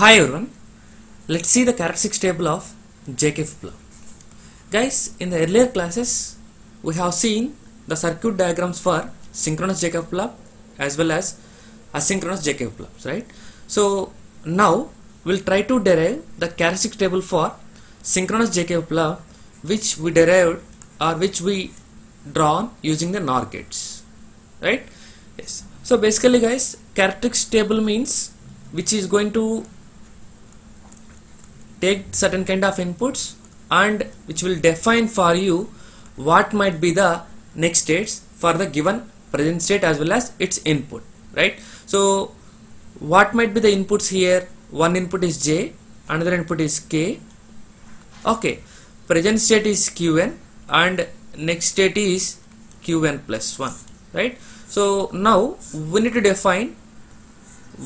Hi everyone, let's see the characteristics table of JK flip-flop. Guys, in the earlier classes we have seen the circuit diagrams for synchronous JK flip-flop as well as asynchronous JK flip-flops, right? So now we'll try to derive the characteristics table for synchronous JK flip-flop, which we derived or which we drawn using the NOR gates, right? Yes. So basically guys, characteristics table means which is going to take certain kind of inputs and which will define for you what might be the next states for the given present state as well as its input, right? So what might be the inputs here? One input is J, another input is K. Okay, present state is Qn and next state is Qn plus 1, right? So now we need to define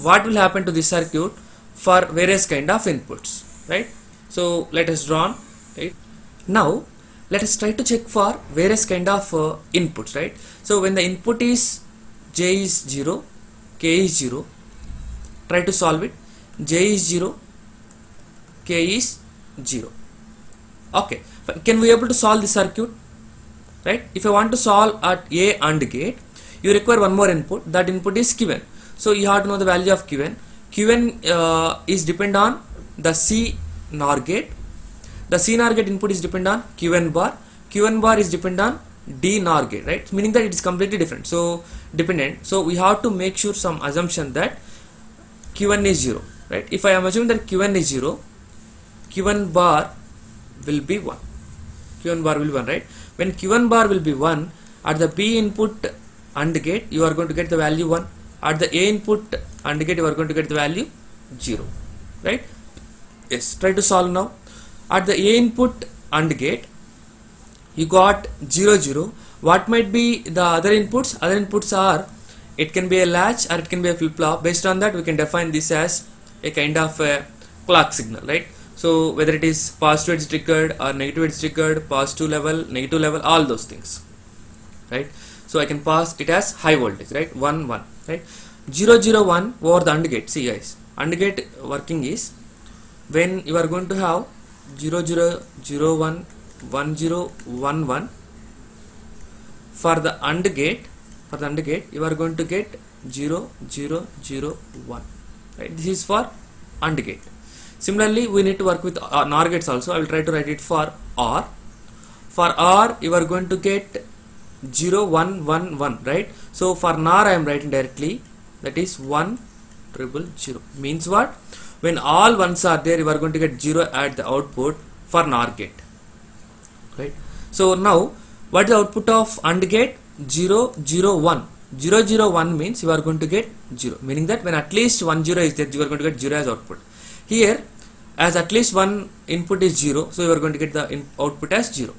what will happen to this circuit for various kind of inputs, right? So let us draw, right? Now let us try to check for various kind of inputs, right? So when the input is J is 0, K is 0, try to solve it. J is 0, K is 0. Okay, can we able to solve the circuit, right? If I want to solve at A AND gate, you require one more input. That input is Qn. So you have to know the value of Qn. Qn is depend on the C NOR gate. The C NOR gate input is depend on Qn bar. Qn bar is depend on D NOR gate, right? Meaning that it is completely different. So dependent. So we have to make sure some assumption that Qn is 0, right? If I am assuming that Qn is 0, Qn bar will be 1. Qn bar will be 1, right? When Qn bar will be 1, at the B input AND gate you are going to get the value 1. At the A input AND gate you are going to get the value 0, right? Yes, try to solve now. At the A input AND gate you got 0 0. What might be the other inputs? Other inputs are, it can be a latch or it can be a flip-flop. Based on that we can define this as a kind of a clock signal, right? So whether it is positive edge triggered or negative edge triggered, positive level, negative level, all those things, right? So I can pass it as high voltage, right? 1 1, right? 0 0 1 over the AND gate. See guys, AND gate working is when you are going to have 0 0 0 1 1 0 1 1. For the AND gate, you are going to get 0 0 0 1, right? This is for AND gate. Similarly we need to work with NOR gates also. I will try to write it for OR. For OR you are going to get 0 1 1 1, right? So for NOR I am writing directly, that is 1 0 0. Means what? When all ones are there you are going to get 0 at the output for NOR gate, right? So now what is the output of AND gate? 0 0 1. 0 0 1 means you are going to get 0, meaning that when at least 1 0 is there you are going to get 0 as output. Here as at least one input is 0, so you are going to get the output as 0,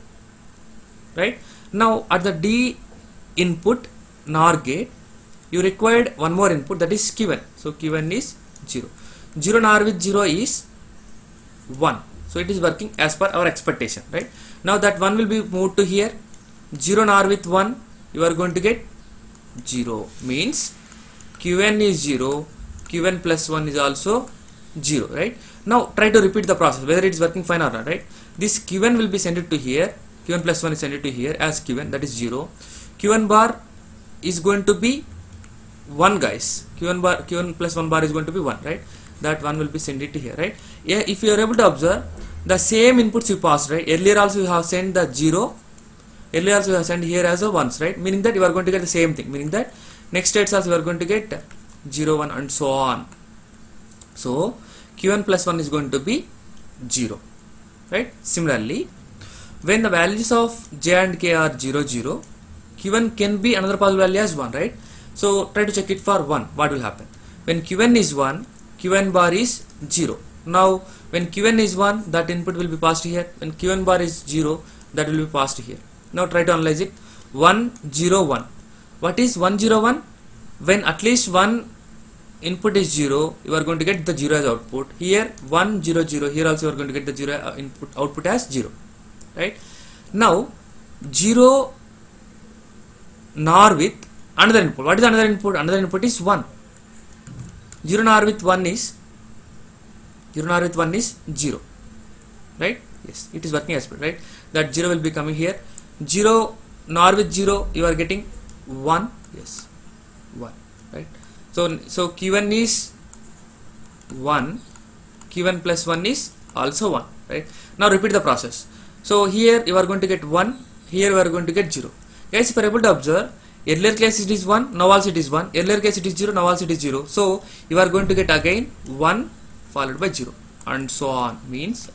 right? Now at the D input NOR gate you required one more input, that is Qn. So Qn is 0. 0 NOR with 0 is 1. So it is working as per our expectation, right? Now that 1 will be moved to here. 0 NOR with 1 you are going to get 0, means Qn is 0, Qn plus 1 is also 0, right? Now try to repeat the process whether it is working fine or not, right? This Qn will be sent to here, Qn plus 1 is sent to here as Qn, that is 0. Qn bar is going to be 1 guys. Qn plus 1 bar is going to be 1, right? That 1 will be sent to here, right? Yeah, if you are able to observe the same inputs you passed, right? Earlier also you have sent the 0, earlier also you have sent here as a 1s, right? Meaning that you are going to get the same thing, meaning that next states also you are going to get 0 1 and so on. So Qn plus 1 is going to be 0, right? Similarly when the values of J and K are 0 0, Qn can be another possible value as 1, right? So try to check it for 1. What will happen? When Qn is 1, Qn bar is 0. Now when Qn is 1, that input will be passed here. When Qn bar is 0, that will be passed here. Now try to analyze it. 1 0 1. What is 1 0 1? When at least one input is 0, you are going to get the 0 as output. Here 1 0 0. Here also you are going to get the 0 input output as 0, right? Now 0 NOR with another input. What is another input? Another input is 1. 0 NOR with 1 is 0 NOR with 1 is 0, right? Yes, it is working as per, right? That 0 will be coming here. 0 NOR with 0, you are getting 1. Yes, 1, right? So Q1 is 1, Q1 plus 1 is also 1, right? Now repeat the process. So here you are going to get 1, here you are going to get 0. Guys, if you are able to observe, earlier case it is 1, now also it is 1, earlier case it is 0, now also it is 0. So you are going to get again 1 followed by 0 and so on. Means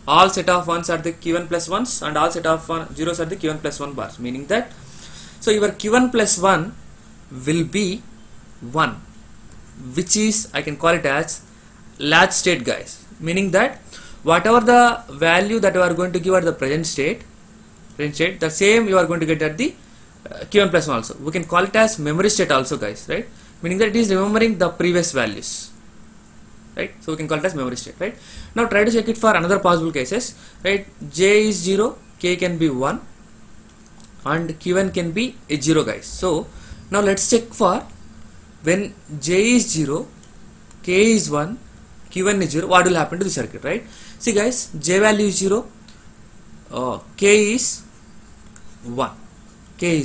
all set of 1s are the Q1 plus 1s and all set of 0s are the Q1 plus 1 bars. Meaning that, so your Q1 plus 1 will be 1, which is, I can call it as latch state, guys. Meaning that whatever the value that you are going to give at the present state, the same you are going to get at the Q1 plus 1 also. We can call it as memory state also, guys, right? Meaning that it is remembering the previous values, right? So we can call it as memory state, right? Now try to check it for another possible cases, right? J is 0, K can be 1 and Q1 can be a 0, guys. So now let's check for when J is 0, K is 1, Q1 is 0, what will happen to the circuit, right? See guys, J value is 0, K is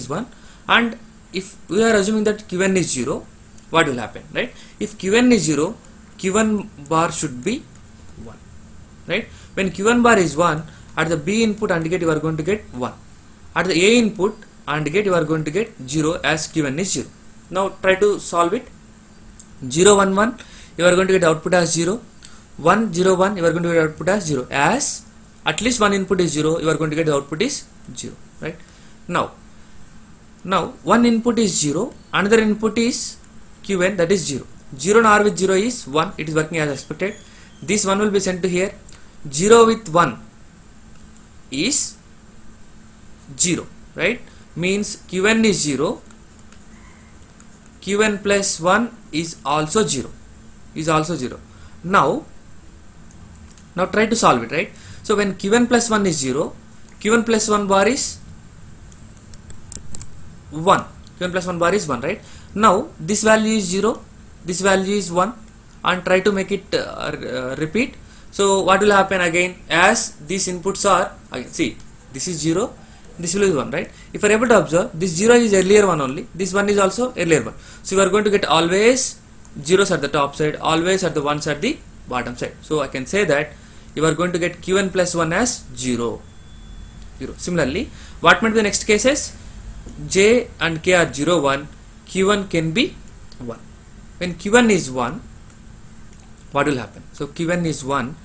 1, and if we are assuming that Q1 is 0, what will happen, right? If Q1 is 0, Q1 bar should be 1, right? When Q1 bar is 1, at the B input AND gate you are going to get 1, at the A input AND gate you are going to get 0 as Q1 is 0. Now try to solve it. 0 1 1 you are going to get output as 0, 1 0 1 you are going to get output as 0, as at least one input is 0, you are going to get the output is 0, right? Now one input is 0, another input is Q1, that is 0. 0 NOR with 0 is 1, it is working as expected. This 1 will be sent to here. 0 with 1 is 0, right? Means Q1 is 0, Q1 plus 1 is also 0, Now try to solve it, right? So when Q1 plus 1 is 0, Q1 plus 1 bar is 1, Q1 plus 1 bar is 1, right? Now this value is 0, this value is 1, and try to make it repeat. So what will happen again, as these inputs are, again see, this is 0, this will be 1, right? If you are able to observe, this 0 is earlier one only, this 1 is also earlier one. So you are going to get always zeros at the top side, always at the 1s at the bottom side. So I can say that you are going to get Q1 plus 1 as 0. Similarly, what might be the next cases? J and K are 0 1, Q1 can be 1. When Q1 is 1, what will happen? So Q1 is 1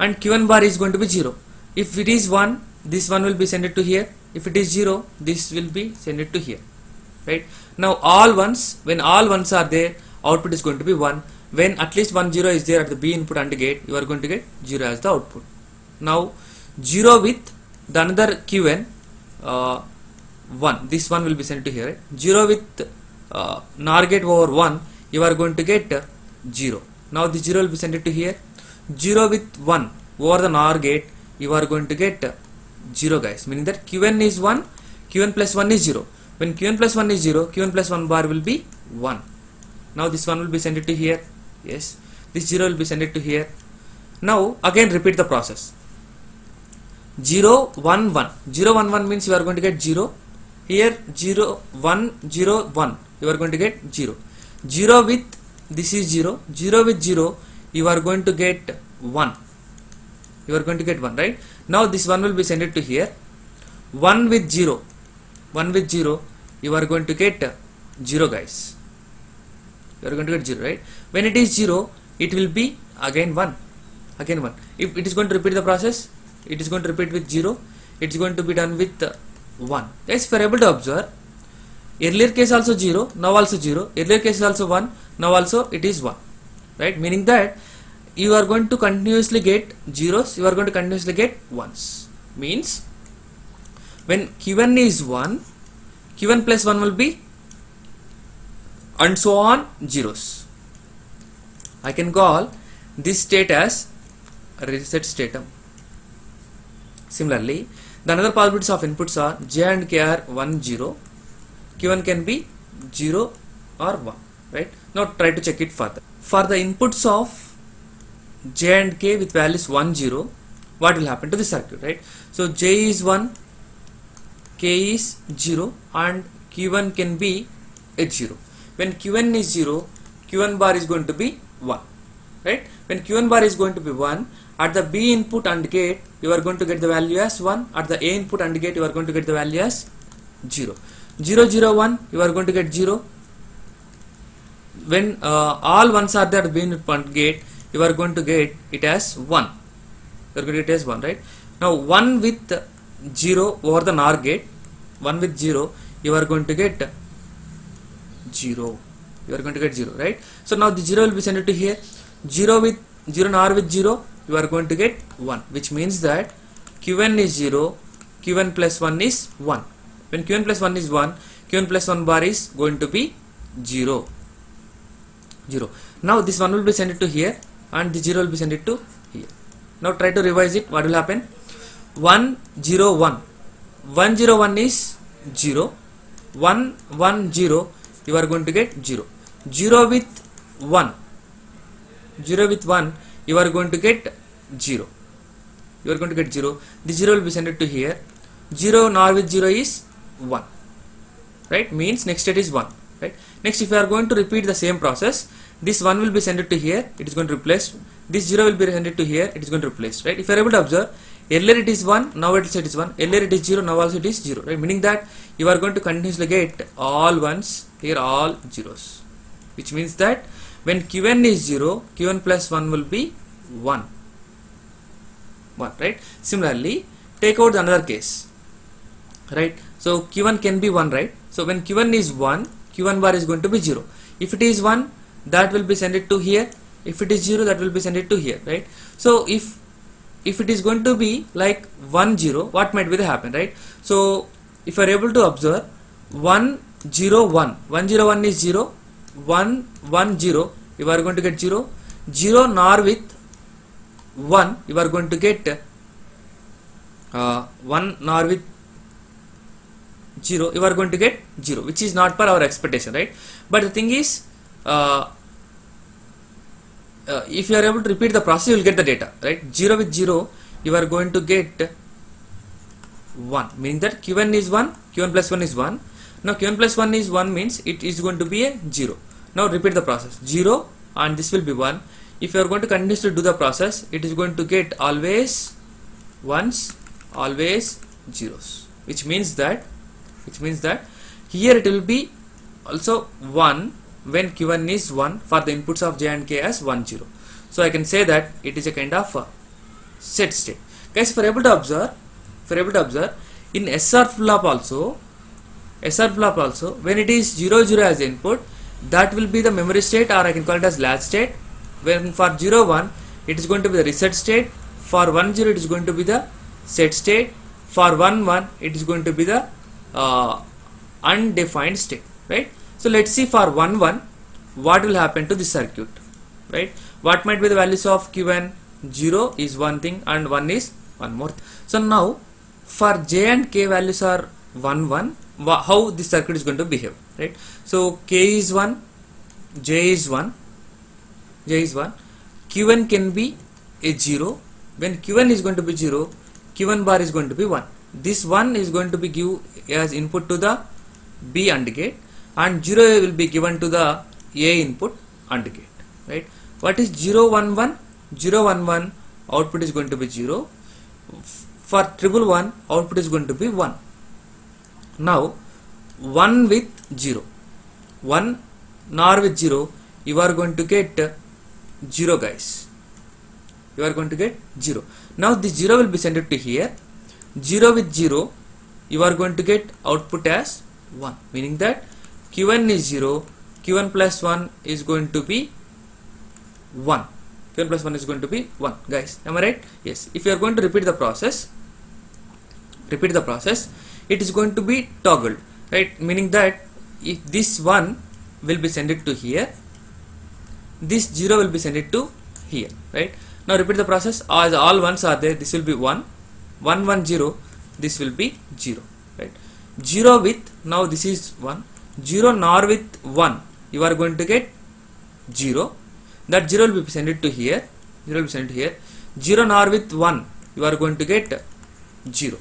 and Q1 bar is going to be 0. If it is 1, this 1 will be sent to here. If it is 0, this will be sent to here, right? Now all ones, when all ones are there, output is going to be 1. When at least 1 0 is there at the B input AND gate, you are going to get 0 as the output. Now 0 with the another Q1 1, this 1 will be sent to here, right? 0 with NOR gate over 1, you are going to get 0. Now the 0 will be sent to here. 0 with 1 over the NOR gate, you are going to get 0, guys, meaning that Q1 is 1, Q1 plus 1 is 0. When Q1 plus 1 is 0, Q1 plus 1 bar will be 1. Now this 1 will be sent to here. Yes, this 0 will be sent to here. Now again repeat the process. 0 1 1, 0 1 1 means you are going to get 0. Here 0 1 0 1, you are going to get 0. 0 with this is 0, 0 with 0, you are going to get 1. You are going to get 1, right? Now this 1 will be sent to here. 1 with 0, you are going to get 0, guys. You are going to get 0, right? When it is 0, it will be again 1, If it is going to repeat the process, it is going to repeat with 0, it is going to be done with 1. Guys, if you are able to observe, earlier case also 0, now also 0, earlier case is also 1, now also it is 1, right? Meaning that you are going to continuously get zeros, you are going to continuously get ones. Means when Q1 is 1, Q1 plus 1 will be, and so on, zeros. I can call this state as reset statum. Similarly, the another possibilities of inputs are J and K are 1 0, Q1 can be 0 or 1, right? Now try to check it further. For the inputs of J and K with values 1 0, what will happen to the circuit, right? So J is 1, K is 0, and Q1 can be at 0. When Q1 is 0, Q1 bar is going to be 1, right? When Q1 bar is going to be 1, at the B input AND gate you are going to get the value as 1, at the A input AND gate you are going to get the value as 0. 0 0 1 you are going to get 0. When all ones are there at the B input AND gate, you are going to get it as 1. You are going to get it as 1, right? Now 1 with 0 over the NOR gate, 1 with 0, you are going to get 0. You are going to get 0, right? So now the 0 will be sent to here. 0 with 0 NOR with 0, you are going to get 1, which means that Q1 is 0, Q1 plus 1 is 1. When Q1 plus 1 is 1, Q1 plus 1 bar is going to be 0. 0. Now this 1 will be sent to here and the 0 will be sent to here. Now try to revise it. What will happen? 1 0 1. 1 0 1 is 0. 1 1 0, you are going to get 0. 0 with 1. 0 with 1, you are going to get 0. You are going to get 0. The 0 will be sent to here. 0 NOR with 0 is 1. Right? Means next state is 1. Right? Next, if you are going to repeat the same process, this 1 will be sent to here, it is going to replace. This 0 will be sent to here, it is going to replace. Right? If you are able to observe, earlier it is 1, now it is 1. Earlier it is 0, now also it is 0. Right? Meaning that you are going to continuously get all ones, here all zeros. Which means that when Q1 is 0, Q1 plus 1 will be 1. 1, right? Similarly, take out another case. Right? So Q1 can be 1, right? So when Q1 is 1, Q1 bar is going to be 0. If it is 1, that will be sent to here. If it is 0, that will be sent to here, right? So if it is going to be like 1 0, what might be the happen, right? So if you are able to observe 1 0 1, 1 0 1 is 0, 1 1 0, you are going to get 0. 0 NOR with 1, you are going to get 1 NOR with 0, you are going to get 0, which is not per our expectation, right? But the thing is, if you are able to repeat the process, you will get the data, right? 0 with 0, you are going to get 1, meaning that Q1 is 1, Q1 plus 1 is 1. Now Q1 plus 1 is 1 means it is going to be a 0. Now repeat the process, 0 and this will be 1. If you are going to continuously do the process, it is going to get always ones, always zeros, which means that here it will be also 1 when Q1 is 1 for the inputs of J and K as 1 0. So I can say that it is a kind of set state. Guys, if you are able to observe, in SR flop also, when it is 0 0 as input, that will be the memory state, or I can call it as latch state. When for 0 1, it is going to be the reset state. For 1 0, it is going to be the set state. For 1 1, it is going to be the undefined state, right? So let's see for 1 1 what will happen to this circuit, right? What might be the values of Q1? 0 is one thing and 1 is one more. So now for J and K values are 1 1, how this circuit is going to behave, right? So K is 1, J is 1, Q1 can be a 0. When Q1 is going to be 0, Q1 bar is going to be 1. This 1 is going to be given as input to the B AND gate, and 0 will be given to the A input AND gate, right? What is 0 1 1? 0 1 1, output is going to be 0. For 1 1, output is going to be 1. Now 1 with 0, 1 NOR with 0, you are going to get 0, guys. You are going to get 0. Now this 0 will be sent to here. 0 with 0, you are going to get output as 1, meaning that Q1 is 0, Q1 plus 1 is going to be 1. Q1 plus 1 is going to be 1, guys. Am I right? Yes. If you are going to repeat the process, it is going to be toggled, right? Meaning that if this 1 will be sent to here, this 0 will be sent to here, right? Now repeat the process. As all ones are there, this will be 1, 1 1 0, this will be 0, right? 0 with, now this is 1, 0 NOR with 1, you are going to get 0. That 0 will be sent to here. 0 will be sent here. 0 NOR with 1, you are going to get 0.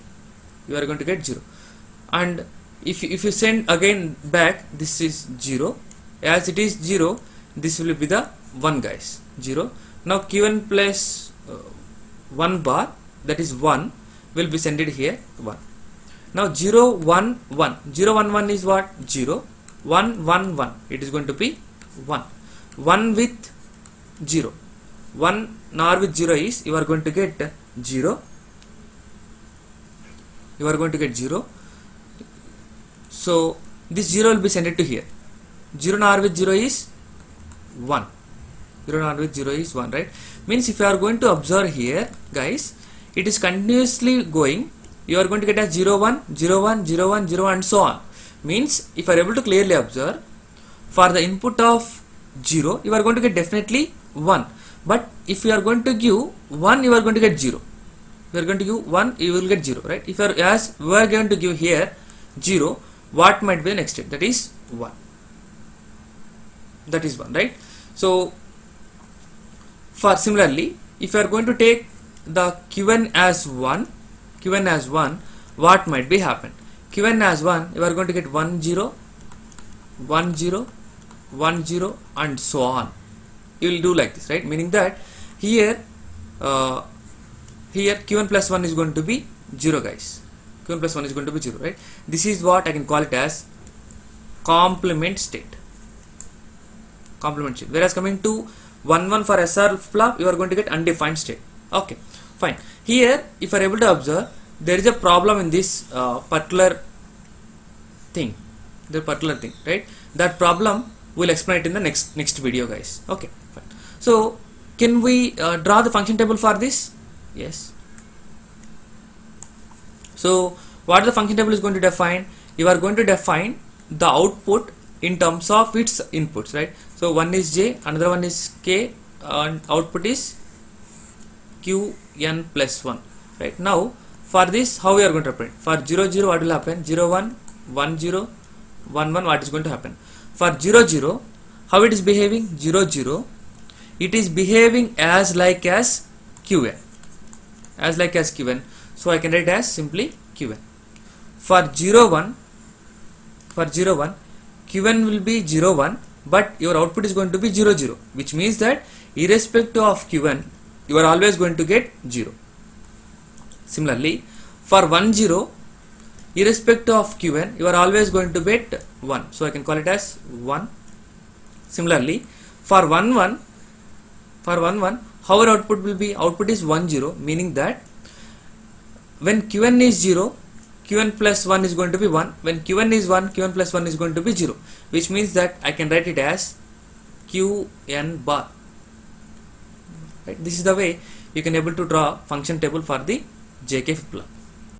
You are going to get 0. And if you send again back, this is 0. As it is 0, this will be the 1, guys. 0. Now Q1 plus 1 bar, that is 1, will be sent here 1. Now 0 1 1. 0 1 1 is what? 0. 1 1 1. It is going to be 1. 1 with 0. 1 NOR with 0 is, you are going to get 0. You are going to get 0. So this 0 will be sent to here. 0 NOR with 0 is 1. 0 NOR with 0 is 1, right? Means if you are going to observe here, guys, it is continuously going. You are going to get a 0 1 0 1 0 1 0 and so on. Means if you are able to clearly observe, for the input of 0, you are going to get definitely 1. But if you are going to give 1, you are going to get 0. If you are going to give 1, you will get 0, right? If you are, as we are going to give here 0, what might be the next state? That is 1. That is 1, right? So for similarly, if you are going to take the Qn as 1, what might be happen? Qn as 1, you are going to get 1 0 1 0 1 0 and so on. You will do like this, right? Meaning that here Q1 plus 1 is going to be 0, guys. Q1 plus 1 is going to be 0, right? This is what I can call it as complement state. Complement state. Whereas coming to 1 1 for SR flop, you are going to get undefined state. Okay, fine. Here, if you are able to observe, there is a problem in this particular thing. Right? That problem we'll explain it in the next video, guys. Okay, fine. So can we draw the function table for this? Yes. So what the function table is going to define? You are going to define the output in terms of its inputs, right? So one is J, another one is K, and output is Qn plus 1, right? Now for this, how we are going to represent? For 0 0, what will happen? 0 1 1 0 1 1, what is going to happen? For 0 0, how it is behaving? 0 0, it is behaving as like as Qn, so I can write as simply Qn. For 0 1, Qn will be 0 1, but your output is going to be 0 0, which means that irrespective of Qn, you are always going to get 0. Similarly, for 1 0, irrespective of Qn, you are always going to get 1, so I can call it as 1. Similarly, for 1 1, how our output will be? Output is 1 0, meaning that when Qn is 0, Qn plus 1 is going to be 1. When Qn is 1, Qn plus 1 is going to be 0, which means that I can write it as Qn bar. Right? This is the way you can able to draw function table for the JK flip-flop.